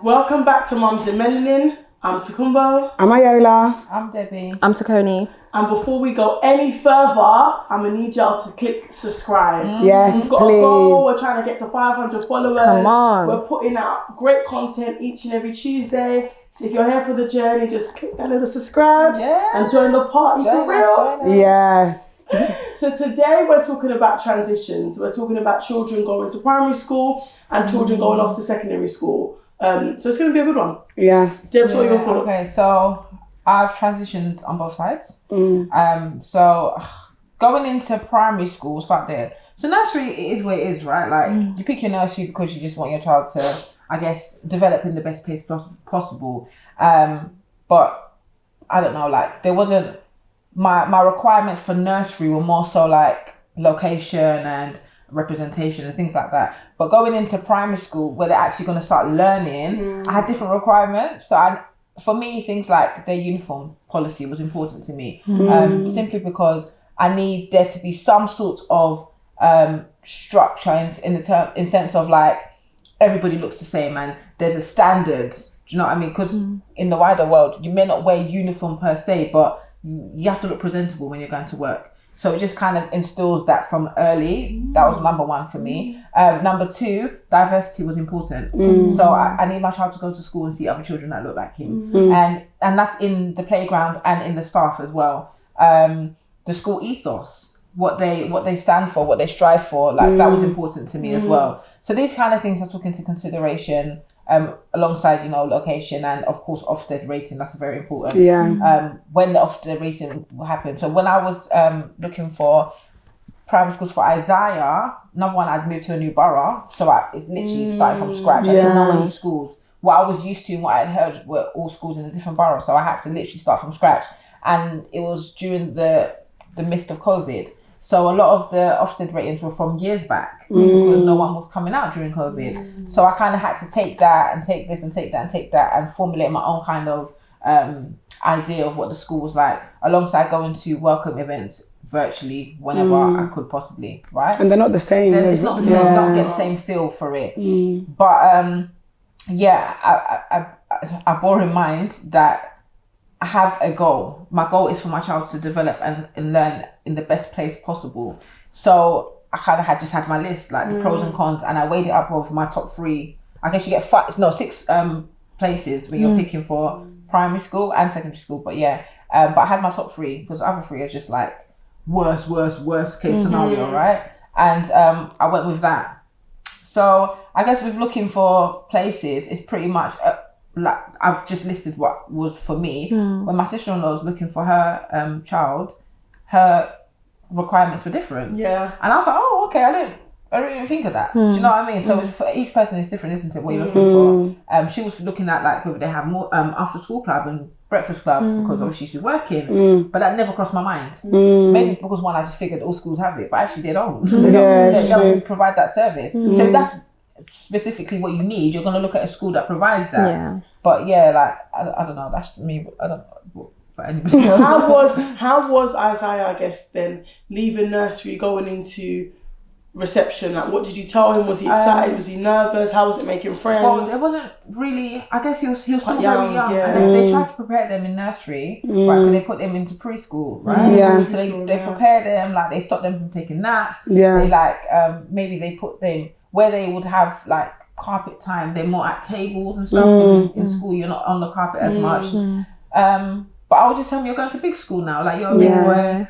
Welcome back to Mums in Melanin. I'm Takumbo. I'm Ayola. I'm Debbie. I'm Takoni. And before we go any further, I'm going to need y'all to click subscribe. Yes, We've got please. a goal. We're trying to get to 500 followers. Come on. We're putting out great content each and every Tuesday. So if you're here for the journey, just click that little subscribe and join the party for real. Yes. So today we're talking about transitions. We're talking about children going to primary school and children going off to secondary school. So it's going to be a good one. Yeah. Debs, what are your thoughts? Okay, so I've transitioned on both sides. So going into primary school, start there. So nursery is where it is, right? Like you pick your nursery because you just want your child to, I guess, develop in the best place possible. But I don't know, like there wasn't, my requirements for nursery were more so like location and representation and things like that. But going into primary school where they're actually going to start learning, I had different requirements. So for me, things like their uniform policy was important to me, simply because I need there to be some sort of structure in sense of like everybody looks the same and there's a standard. Do you know what I mean? Because in the wider world, you may not wear uniform per se, but you have to look presentable when you're going to work. So it just kind of instills that from early. That was number one for me. Number two, diversity was important. So I need my child to go to school and see other children that look like him. And that's in the playground and in the staff as well. The school ethos, what they stand for, what they strive for, like that was important to me as well. So these kind of things I took into consideration. Alongside, location and of course Ofsted rating, that's very important. When the Ofsted rating happened. So when I was looking for primary schools for Isaiah, number one, I'd moved to a new borough, so it's literally started from scratch. I didn't know any schools. What I was used to and what I had heard were all schools in a different borough, so I had to literally start from scratch. And it was during the midst of COVID. So a lot of the Ofsted ratings were from years back because no one was coming out during COVID. So I kind of had to take that and take this and take that and take that and formulate my own kind of idea of what the school was like, alongside going to welcome events virtually whenever I could possibly, right? And they're not the same. It's not the same. You don't get the same feel for it. But I bore in mind that I have a goal. My goal is for my child to develop and learn in the best place possible. So I kind of had my list, like the pros and cons, and I weighed it up of my top three. I guess you get six places when you're picking for primary school and secondary school. But but I had my top three because the other three are just like worst case scenario, right? And I went with that. So I guess with looking for places, it's pretty much like I've just listed what was for me. When my sister-in-law was looking for her child, her requirements were different. And I was like, oh, okay, I didn't even think of that. Do you know what I mean? So it's for each person is different, isn't it? What you're looking for. She was looking at like whether they have more after school club and breakfast club because obviously she's working. But that never crossed my mind. Maybe because one, I just figured all schools have it, but actually they don't. They don't provide that service. So if that's specifically what you need, you're going to look at a school that provides that. But I don't know, that's me. I don't know for anybody else. How was Isaiah, I guess, then leaving nursery, going into reception? Like, what did you tell him? Was he excited? Was he nervous? How was it making friends? Well, there wasn't really. I guess he was still very young. And they tried to prepare them in nursery, right? Because they put them into preschool, right? So they prepare them, like they stop them from taking naps. They maybe they put them where they would have like carpet time. They're more at tables and stuff. In school, you're not on the carpet as much. But I would just tell them, you're going to big school now. Like you're a big boy.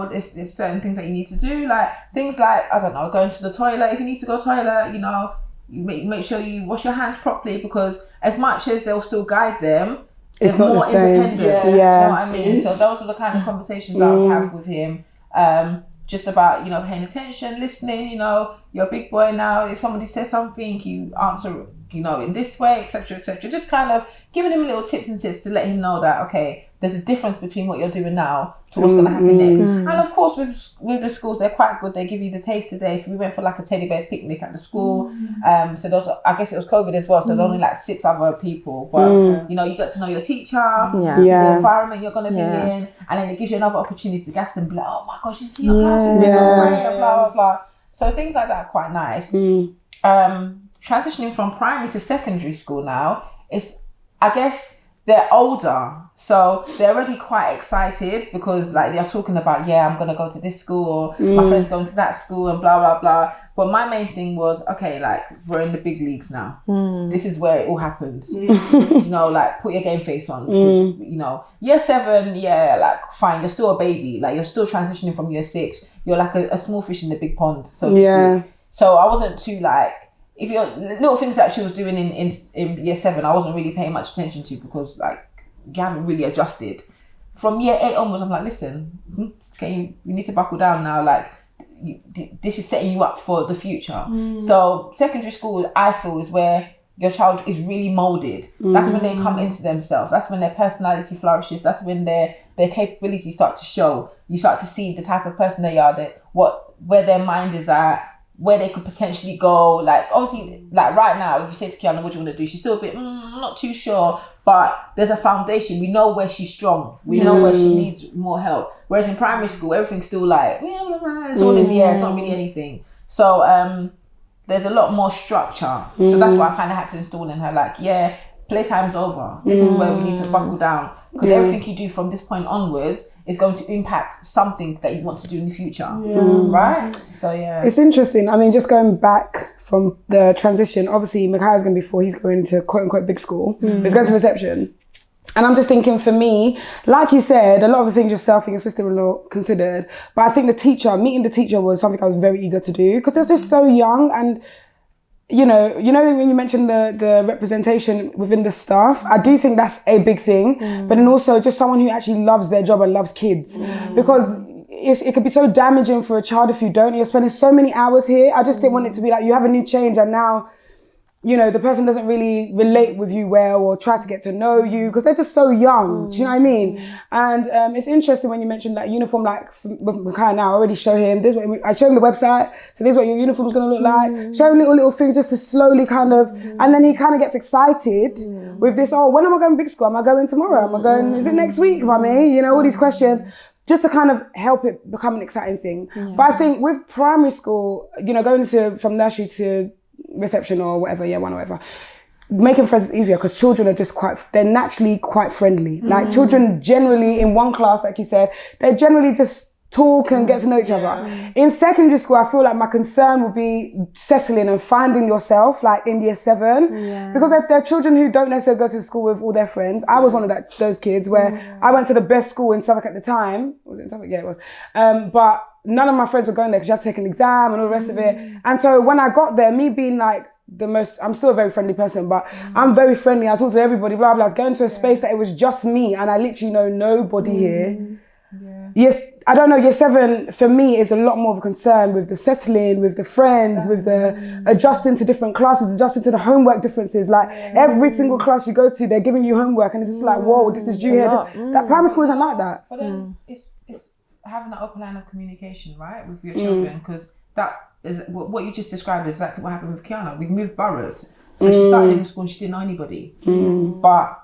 There's certain things that you need to do. Like things like, I don't know, going to the toilet. If you need to go to the toilet, you make sure you wash your hands properly, because as much as they'll still guide them, it's not more the same. independent. You know what I mean? So those are the kind of conversations I would have with him. Just about, paying attention, listening, you're a big boy now. If somebody says something, you answer, in this way, etc., etc. Just kind of giving him little tips to let him know that, okay, there's a difference between what you're doing now to what's going to happen next. And of course, with the schools, they're quite good. They give you the taste today. So we went for like a teddy bears picnic at the school. So those, I guess it was COVID as well. So there's only like 6 other people. But, you get to know your teacher, the environment you're going to be in. And then it gives you another opportunity to gas and be like, oh my gosh, you see your class, blah, blah, blah. So things like that are quite nice. transitioning from primary to secondary school now, I guess they're older, so they're already quite excited because like they're talking about, I'm gonna go to this school, or my friend's going to that school, and blah blah blah. But my main thing was, okay, like we're in the big leagues now. This is where it all happens. You know, like put your game face on. You know, year 7, like fine, you're still a baby. Like you're still transitioning from year 6. You're like a small fish in the big pond. So to speak. So I wasn't too like, if you're little things that she was doing in year 7, I wasn't really paying much attention to because like you haven't really adjusted. From year 8 onwards, I'm like, listen, you need to buckle down now. Like this is setting you up for the future. So secondary school, I feel, is where your child is really molded. That's when they come into themselves. That's when their personality flourishes. That's when their capabilities start to show. You start to see the type of person they are, where their mind is at, where they could potentially go. Like obviously, like right now, if you say to Kiana, what do you want to do? She's still a bit, I'm not too sure. But there's a foundation. We know where she's strong. We know where she needs more help. Whereas in primary school, everything's still like, it's all in the air. It's not really anything. So there's a lot more structure. So that's why I kind of had to install in her, like, playtime's over. This is where we need to buckle down. Because everything you do from this point onwards is going to impact something that you want to do in the future. Right? So, It's interesting. I mean, just going back from the transition, obviously, Mikhail's going to be 4. He's going into quote-unquote big school. But he's going to reception. And I'm just thinking, for me, like you said, a lot of the things yourself and your sister-in-law considered. But I think meeting the teacher was something I was very eager to do. Because they're just so young and... You know when you mentioned the representation within the staff, I do think that's a big thing. But then also just someone who actually loves their job and loves kids, because it could be so damaging for a child if you don't. You're spending so many hours here. I just didn't want it to be like you have a new change and now, you know, the person doesn't really relate with you well or try to get to know you because they're just so young. Do you know what I mean? And it's interesting when you mentioned that uniform, like with Mikhail now, I already show him this. I show him the website. So this is what your uniform is going to look like. Show him little things just to slowly kind of, and then he kind of gets excited with this. Oh, when am I going to big school? Am I going tomorrow? Am I going, is it next week, mummy? You know, all these questions. Just to kind of help it become an exciting thing. But I think with primary school, you know, going from nursery to reception or whatever, year 1 or whatever, making friends is easier because children are just they're naturally quite friendly. Like children generally in one class, like you said, they generally just talk and get to know each other. In secondary school, I feel like my concern would be settling and finding yourself, like in year 7, because there are children who don't necessarily go to school with all their friends. I was one of those kids where I went to the best school in Suffolk at the time. Was it in Suffolk? Yeah, it was. But none of my friends were going there because you had to take an exam and all the rest of it. And so when I got there, me being like I'm still a very friendly person, but I'm very friendly. I talk to everybody, blah, blah. Go into a space that it was just me and I literally know nobody here. Yes, I don't know, year 7 for me is a lot more of a concern with the settling, with the friends, with the adjusting to different classes, adjusting to the homework differences. Like every single class you go to, they're giving you homework and it's just like, whoa, this is due here. That primary school isn't like that. But then it's having that open line of communication, right, with your children, because that is what you just described is exactly what happened with Kiana. We moved boroughs. So she started in school and she didn't know anybody. But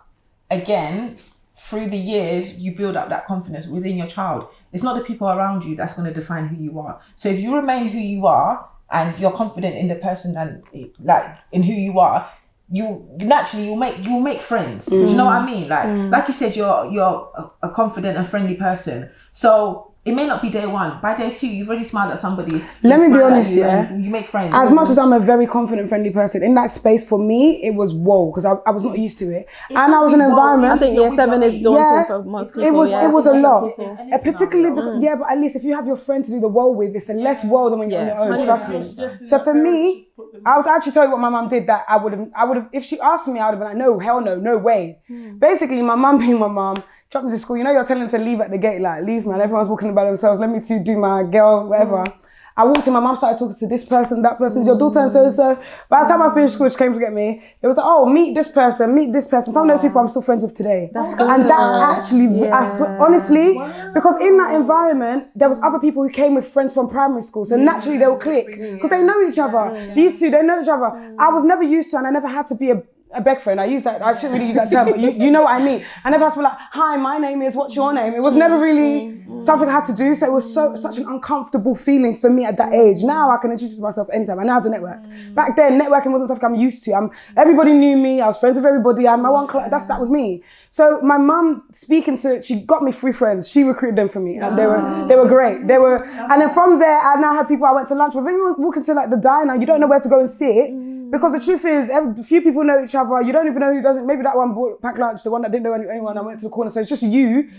again, through the years, you build up that confidence within your child. It's not the people around you that's going to define who you are. So if you remain who you are and you're confident in the person and like in who you are, you'll make friends. Do you know what I mean? Like you said, you're a confident and friendly person. So it may not be day 1. By day 2, you've already smiled at somebody. Let me be honest, you make friends. As much as I'm a very confident, friendly person, in that space for me, it was whoa, because I was not used to it. And I was in an environment. I think year 7 is daunting for most people. It was a lot. Particularly because, but at least if you have your friend to do the whoa with, it's a less whoa than when you're on your own, trust me. So for me, I would actually tell you what my mum did that I would have, if she asked me, I would have been like, no, hell no, no way. Basically, my mum being my mum, dropped me to school. You know, you're telling them to leave at the gate, like, leave, man. Everyone's walking about themselves. Let me do my girl, whatever. I walked in, my mum started talking to this person, that person's your daughter, and so. By the time I finished school, she came to get me. It was like, oh, meet this person. Some of those people I'm still friends with today. That's good. And that actually, honestly, because in that environment, there was other people who came with friends from primary school. So naturally they will click because they know each other. These two, they know each other. I was never used to, and I never had to be a beg friend. I shouldn't really use that term, but you know what I mean. I never had to be like, hi, my name is, what's your name? It was never really something I had to do. So it was such an uncomfortable feeling for me at that age. Now I can introduce myself anytime. I know how to network. Back then, networking wasn't something I'm used to. Everybody knew me. I was friends with everybody. And my one class, that was me. So my mum she got me 3 friends. She recruited them for me. And they were great. And then from there, I now had people I went to lunch with. When you walk into like the diner, you don't know where to go and sit. Because the truth is, few people know each other. You don't even know who doesn't. Maybe that one bought packed lunch, the one that didn't know anyone. I went to the corner, so it's just you.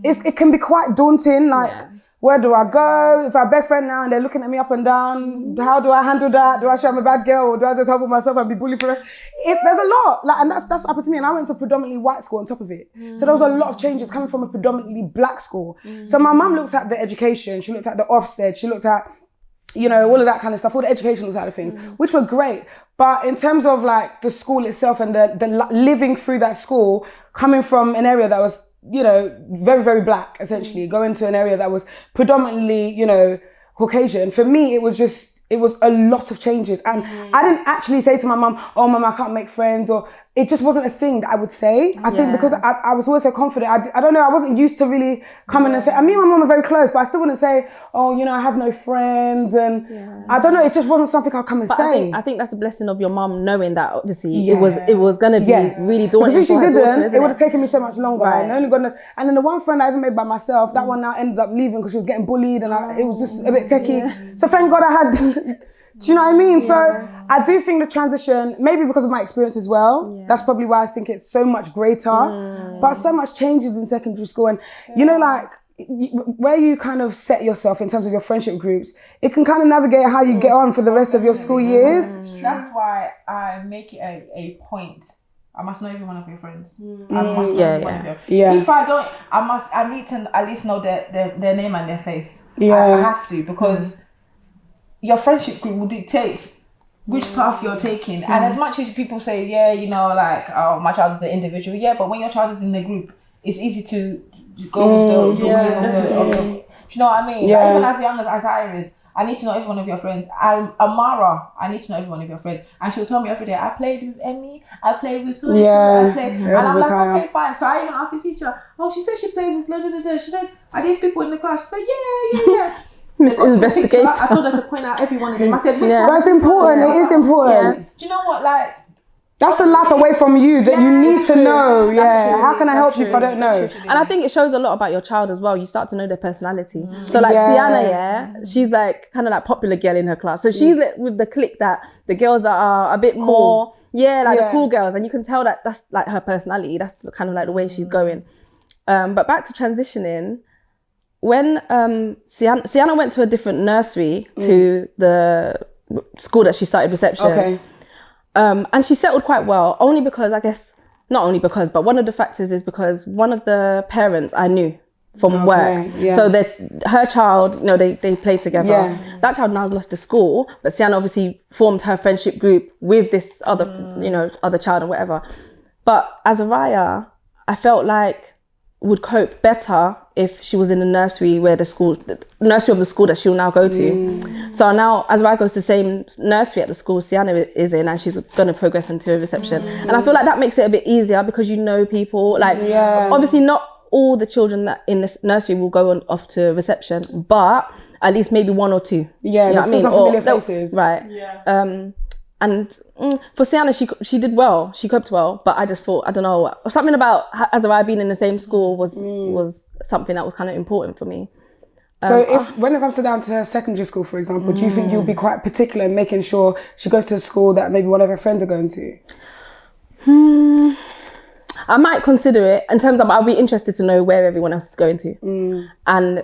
It can be quite daunting. Like, where do I go? If I have a best friend now and they're looking at me up and down, how do I handle that? Do I show I'm a bad girl, or do I just help myself and be bullied for the rest? There's a lot, like, and that's what happened to me. And I went to a predominantly white school on top of it, so there was a lot of changes coming from a predominantly black school. So my mum looked at the education, she looked at the Ofsted, she looked at, all of that kind of stuff, all the educational side of things, which were great. But in terms of like the school itself and the living through that school, coming from an area that was, very, very black, essentially, going to an area that was predominantly, Caucasian, for me, it was a lot of changes. And I didn't actually say to my mum, oh, mum, I can't make friends, or it just wasn't a thing that I would say. I think because I was always so confident, I don't know, I wasn't used to really coming and say, me and my mum are very close, but I still wouldn't say, oh, I have no friends, and I don't know, it just wasn't something I'd come and say. I think that's a blessing of your mum knowing that obviously it was going to be really daunting. Because if she didn't, it would have taken me so much longer. Right. And then the one friend I ever made by myself, that one now ended up leaving because she was getting bullied, and it was just a bit techie. So thank God I had... Do you know what I mean? So I do think the transition, maybe because of my experience as well, that's probably why I think it's so much greater. But so much changes in secondary school, and where you kind of set yourself in terms of your friendship groups, it can kind of navigate how you get on for the rest of your school years. That's why I make it a point. I must know every one of your friends. I must know every one of your. If I don't, I need to at least know their name and their face. I have to, because your friendship group will dictate which path you're taking. And as much as people say, oh, my child is an individual, but when your child is in the group, it's easy to go with the wave of the. Do you know what I mean? Like, even as young as Isaiah is, I need to know every one of your friends. Amara, I need to know every one of your friends. And she'll tell me every day, I played with Emmy, I played with Sonia, and I'm like, okay, fine. So I even asked the teacher, oh, she said she played with blah, blah, blah, blah. She said, are these people in the class? She said, yeah. Miss Investigator. I told her to point out every one of them. I said, that's important. It is important. Do you know what? Like, that's the life away from you that you need to know. How can I help you if I don't know? And I think it shows a lot about your child as well. You start to know their personality. So like Sienna, she's like kind of like popular girl in her class. So she's with the clique that the girls that are a bit more, the cool girls. And you can tell that that's like her personality. That's kind of like the way she's going. But back to transitioning. When Sienna went to a different nursery to the school that she started reception. Okay. And she settled quite well, only because not only because, but one of the factors is because one of the parents I knew from work. Yeah. So her child, they play together. Yeah. That child now left the school, but Sienna obviously formed her friendship group with this other child or whatever. But Azariah, I felt like would cope better if she was in the nursery the nursery of the school that she'll now go to. So now Azariah goes to the same nursery at the school Sienna is in, and she's going to progress into a reception. And I feel like that makes it a bit easier because you know people. Like, obviously not all the children that in this nursery will go off to reception, but at least maybe one or two. Yeah, there's some familiar faces. Right. Yeah. And for Sienna, she did well. She coped well, but I just thought, I don't know, something about Azariah being in the same school was something that was kind of important for me. So when it comes down to her secondary school, for example, do you think you'll be quite particular in making sure she goes to a school that maybe one of her friends are going to? I might consider it in terms of I'll be interested to know where everyone else is going to. And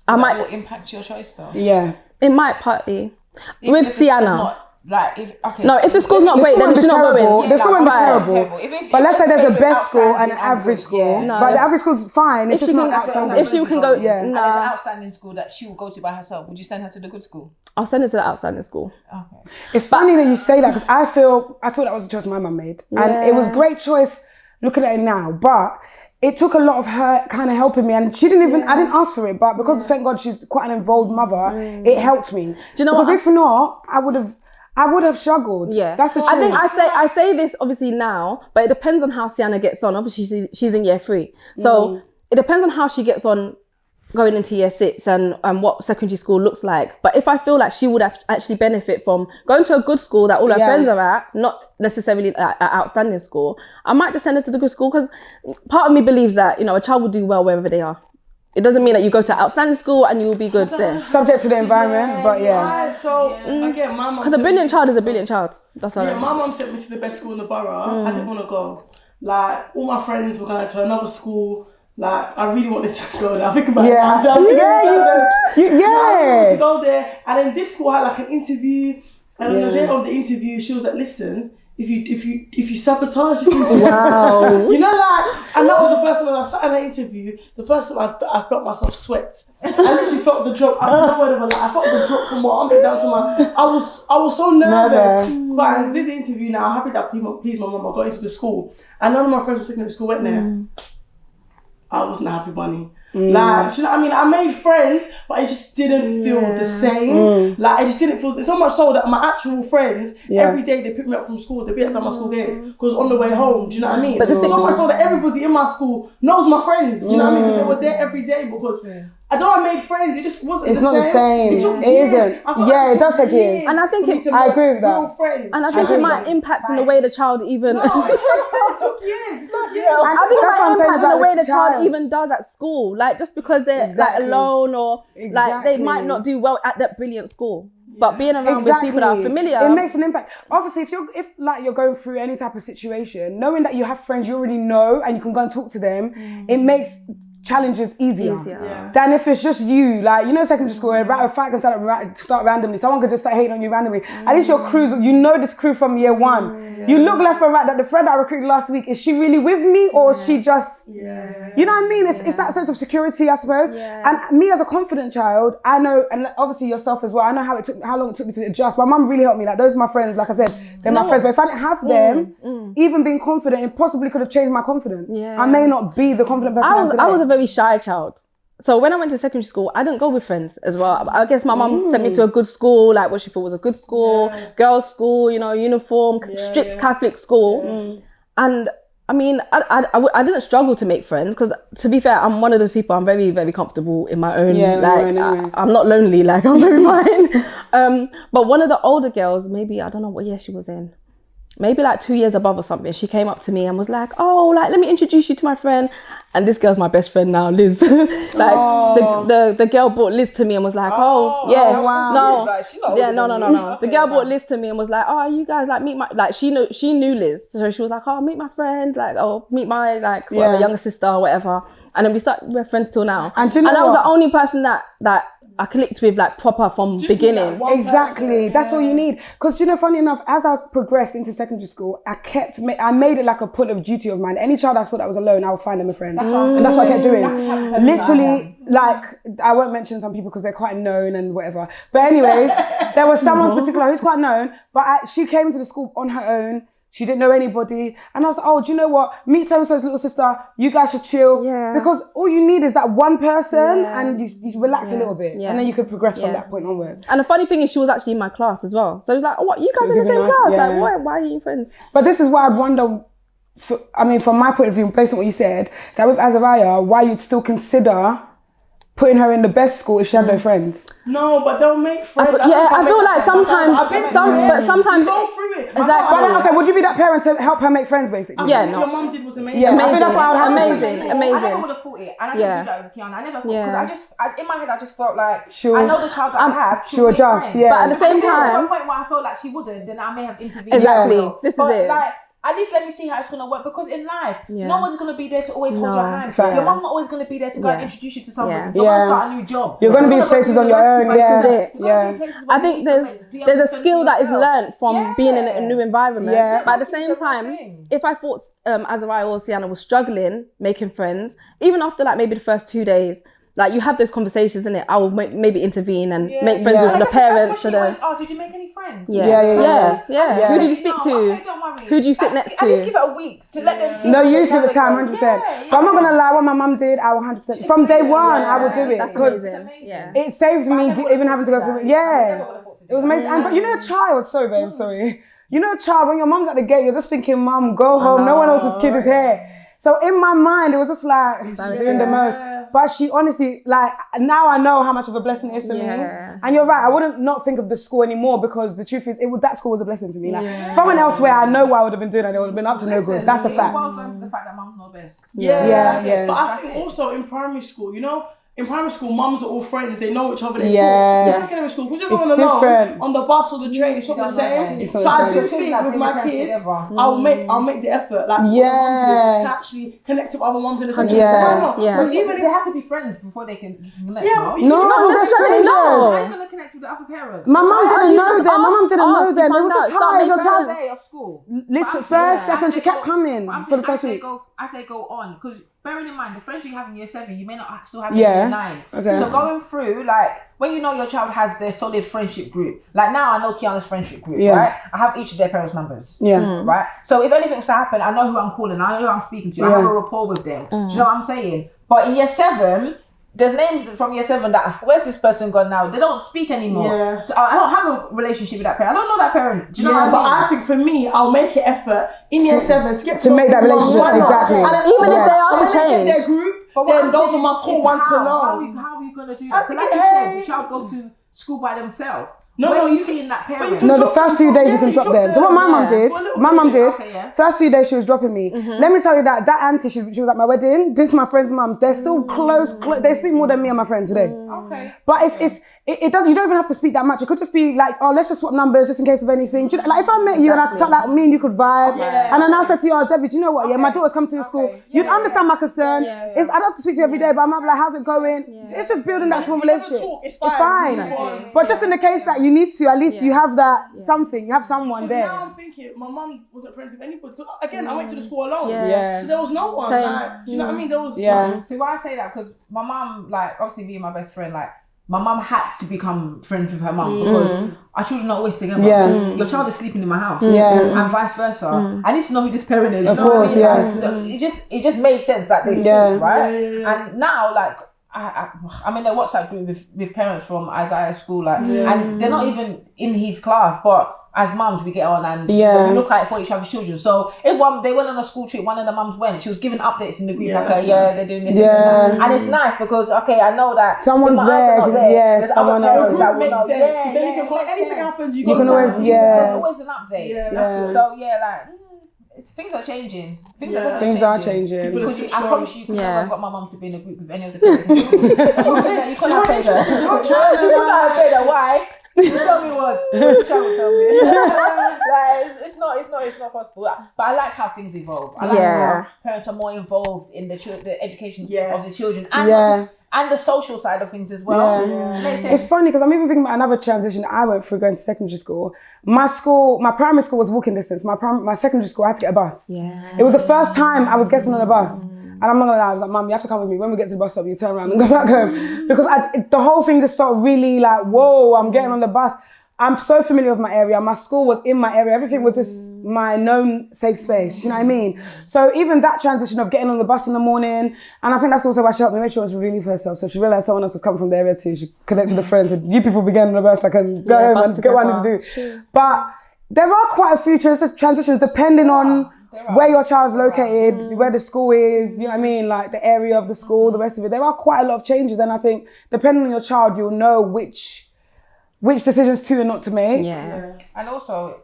that will impact your choice though. Yeah. It might partly. With Sienna. If the school's not great, then she's not going. The school won't be terrible. But let's say there's a best school and an average school. But the average school's fine. It's just not outstanding. If she can go, and there's an outstanding school that she will go to by herself, would you send her to the good school? I'll send her to the outstanding school. Okay. It's funny that you say that because I feel that was a choice my mum made, and it was a great choice looking at it now, but. It took a lot of her kind of helping me, and she didn't even, I didn't ask for it, but because thank God she's quite an involved mother, it helped me. Do you know because if not, I would have I would have struggled. Yeah, that's the truth. I think I say this obviously now, but it depends on how Sienna gets on. Obviously, she's in year 3, so it depends on how she gets on going into year 6 and what secondary school looks like. But if I feel like she would actually benefit from going to a good school that all her friends are at, not necessarily at outstanding school, I might just send her to the good school, because part of me believes that, you know, a child will do well wherever they are. It doesn't mean that you go to outstanding school and you will be good there. Subject to the environment, but So again, my mum. Because a brilliant child is a brilliant child. That's all. Yeah, my mum sent me to the best school in the borough. I didn't want to go. Like, all my friends were going to another school. Like, I really wanted to go there. I think about it. I wanted to go there. And then this school had like an interview. And on the day of the interview, she was like, listen, if you sabotage this interview, you know, like, and that was the first time when I sat in that interview. The first time I felt myself sweat. I literally felt the drop. I don't know whatever. Like, I felt the drop from my armpit down to my. I was so nervous. But I did the interview. Now I'm happy that please my mum, I got into the school, and none of my friends from secondary school went there. I wasn't a happy bunny. Like, you know what I mean? I made friends, but it just didn't feel the same. Like, it just didn't feel so much so that my actual friends, every day they pick me up from school, they'd be at some of my school games, because on the way home, do you know what I mean? But so much so that everybody in my school knows my friends, do you know what I mean? Because they were there every day, because I don't know, I made friends, it just wasn't the same. It's not the same. It isn't. It does take years. And I think I agree with that. Real friends. And I think it might impact in the way the child even. No, it took years. I think it might impact in the way the child even does at school. Like, just because they're like alone, or like they might not do well at that brilliant school. But being around with people that are familiar, it makes an impact. Obviously, if you're going through any type of situation, knowing that you have friends you already know and you can go and talk to them, it makes challenges easier. Than if it's just you. Like, you know, secondary school, a fight can start randomly. Someone could just start hating on you randomly. At least your crew, you know this crew from year 1. You look left and right that the friend I recruited last week, is she really with me, or is she just, you know what I mean? It's that sense of security, I suppose. And me as a confident child, I know, and obviously yourself as well, I know how long it took me to adjust. My mum really helped me. Like, those are my friends, like I said, they're my friends. But if I didn't have them, even being confident, it possibly could have changed my confidence. I may not be the confident person I am today. I was a very shy child. So when I went to secondary school, I didn't go with friends as well. I guess my mum sent me to a good school, like what she thought was a good school, girls' school, you know, uniform, strict Catholic school. And I mean, I didn't struggle to make friends, because to be fair, I'm one of those people, I'm very, very comfortable in my own, I'm not lonely, like I'm very fine. But one of the older girls, maybe, I don't know what year she was in, maybe like 2 years above or something, she came up to me and was like, oh, like, let me introduce you to my friend. And this girl's my best friend now, Liz. The girl brought Liz to me and was like, no. The girl brought Liz to me and was like, oh, you guys like meet my, like, she knew Liz. So she was like, oh, meet my friend, like, oh, meet my, like, whatever, younger sister or whatever. And then we're friends till now. And that was the only person that I clicked with, like, proper from beginning. Exactly. That's all you need. Because, you know, funny enough, as I progressed into secondary school, I made it like a point of duty of mine. Any child I saw that was alone, I would find them a friend. And that's what I kept doing. Literally, like, I won't mention some people because they're quite known and whatever. But anyways, there was someone in particular who's quite known, but she came to the school on her own. She didn't know anybody. And I was like, oh, do you know what? Meet so-and-so's little sister. You guys should chill. Because all you need is that one person and you relax a little bit. And then you could progress from that point onwards. And the funny thing is, she was actually in my class as well. So it was like, oh, what? You guys are in the same class? Like, why are you friends? But this is why I'd wonder, from my point of view, based on what you said, that with Azariah, why you'd still consider putting her in the best school if she had no friends. No, but they'll make friends. I feel like sometimes you go through it. Exactly. Okay, would you be that parent to help her make friends, basically? What your mum did was amazing. Yeah, I think that's why I would have amazing. I never would have thought it, and I didn't do that with Kiana. I never thought, because in my head I just felt like I know the child that I have. She'll adjust. But at the same time, at one point where I felt like she wouldn't, then I may have intervened. Exactly. This is it. At least let me see how it's going to work, because in life, no one's going to be there to always hold your hand. Fair. Your mom's not always going to be there to go and introduce you to somebody. You're going to start a new job. You're going to be in spaces on your own. I think there's a skill that is learned from being in a new environment. But at the same time, if I thought Azariah or Sienna was struggling making friends, even after like maybe the first 2 days, like, you have those conversations, innit? I will maybe intervene and make friends with the parents. Did you make any friends? Yeah. Who did you speak to? Okay, don't worry. Who do you sit next to? I just give it a week to let them see. No, you give it time, 100%. But I'm not going to lie, what my mum did, I will 100%. From day one, I would do it. That's amazing. It saved me even having to go through it. It was amazing. But you know, a child, sorry babe, sorry. You know, a child, when your mum's at the gate, you're just thinking, Mum, go home. No one else's kid is here. So in my mind, it was just like, doing the most. But she honestly, like, now I know how much of a blessing it is for me. And you're right, I wouldn't not think of the school anymore because the truth is, that school was a blessing for me. Like, someone else where I know what I would have been doing and they would have been up to no good. That's a fact. Well done to the fact that mum's not best. Yeah. But I think also in primary school, you know, in primary school, mums are all friends. They know each other. They talk. In secondary school, because you're going alone on the bus or the train, it's not the same. So I do think with my kids, I'll make the effort. Like, to actually connect with other mums in the country. So why not? But even if they have to be friends before they can connect. No, they're strangers. How are you going to connect with the other parents? My mum didn't know them. My mum didn't know them. It was just high. The first day of school. Literally, first, second, she kept coming for the first week. As they go on, because bearing in mind the friends you have in year 7, you may not still have in year 9. Okay. So going through, like, when you know your child has their solid friendship group, like now I know Kiana's friendship group, right? I have each of their parents' numbers, right? So if anything was to happen, I know who I'm calling, I know who I'm speaking to, I have a rapport with them. Do you know what I'm saying? But in year 7, there's names from year 7 that, where's this person gone now? They don't speak anymore. So I don't have a relationship with that parent. I don't know that parent. Do you know what I mean? But I think for me, I'll make an effort in year 7 to get to make that relationship. Exactly. And then even if they are to change their group, then those are my core ones to know. How are you going to do that? Because like you said, the child goes to school by themselves. Where are you seeing that parent? No, the first few days you can drop them. So what my mum did, first few days she was dropping me. Let me tell you that auntie, she was at my wedding. This is my friend's mum. They're still close. They speak more than me and my friend today. But it doesn't. You don't even have to speak that much. It could just be like, oh, let's just swap numbers just in case of anything. Do you know, like if I met you and I felt like me and you could vibe, and then I said to you, oh Debbie, do you know what? Yeah, my daughter's come to the school. You'd understand my concern. I don't have to speak to you every day, but I'm like, how's it going? It's just building that small relationship. It's fine. But just in the case that you need to, at least you have that something. You have someone there. Now I'm thinking, my mum wasn't friends with anybody. Because again, I went to the school alone. So there was no one. Like, do you know what I mean? There was. See why I say that? Because my mum, like, obviously being my best friend, like, my mum had to become friends with her mum because our children are always together. Your child is sleeping in my house, and vice versa. I need to know who this parent is. Of course, it just made sense that they sleep, right? And now, like, I'm in a WhatsApp group with parents from Isaiah's school, like, and they're not even in his class, but as mums we get on and we look out for each other's children. So if they went on a school trip, one of the mums went, she was giving updates in the group, they're doing this, and it's nice because I know that someone's there, someone else. That makes sense. Because then you can call anything happens, you can always always an update. So like things are changing. Things are changing. Because I promise you, I've got my mum to be in a group with any of the parents. You cannot say that. You cannot say that. Why? You tell me what. Tell me. Like it's not possible. But I like how things evolve. I like how parents are more involved in the education of the children and the social side of things as well. It's funny because I'm even thinking about another transition I went through going to secondary school. My primary school was walking distance. My secondary school I had to get a bus. It was the first time I was getting on a bus. And I'm not gonna lie, I was like, Mum, you have to come with me. When we get to the bus stop, you turn around and go back home. Because the whole thing just felt really like, whoa, I'm getting on the bus. I'm so familiar with my area. My school was in my area. Everything was just my known safe space. You know what I mean? So even that transition of getting on the bus in the morning, and I think that's also why she helped me make sure she was relieve herself. So she realised someone else was coming from the area too. She connected the friends and you people began on the bus. I can go home and get what I need to do. But there are quite a few transitions depending on where your child's located, where the school is, you know what I mean, like the area of the school, the rest of it. There are quite a lot of changes, and I think depending on your child, you'll know which decisions to and not to make. And also,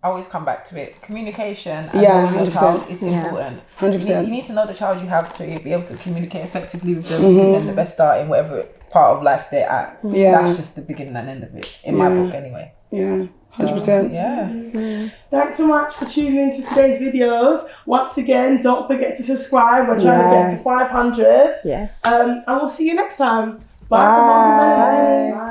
I always come back to it. Communication and knowing your child is important. 100%. You need to know the child you have to be able to communicate effectively with them, give them the best start in whatever part of life they're at. That's just the beginning and end of it, in my book anyway. 100%. Thanks so much for tuning into today's videos. Once again, don't forget to subscribe. We're trying to get to 500. Yes. And we'll see you next time. Bye. Bye.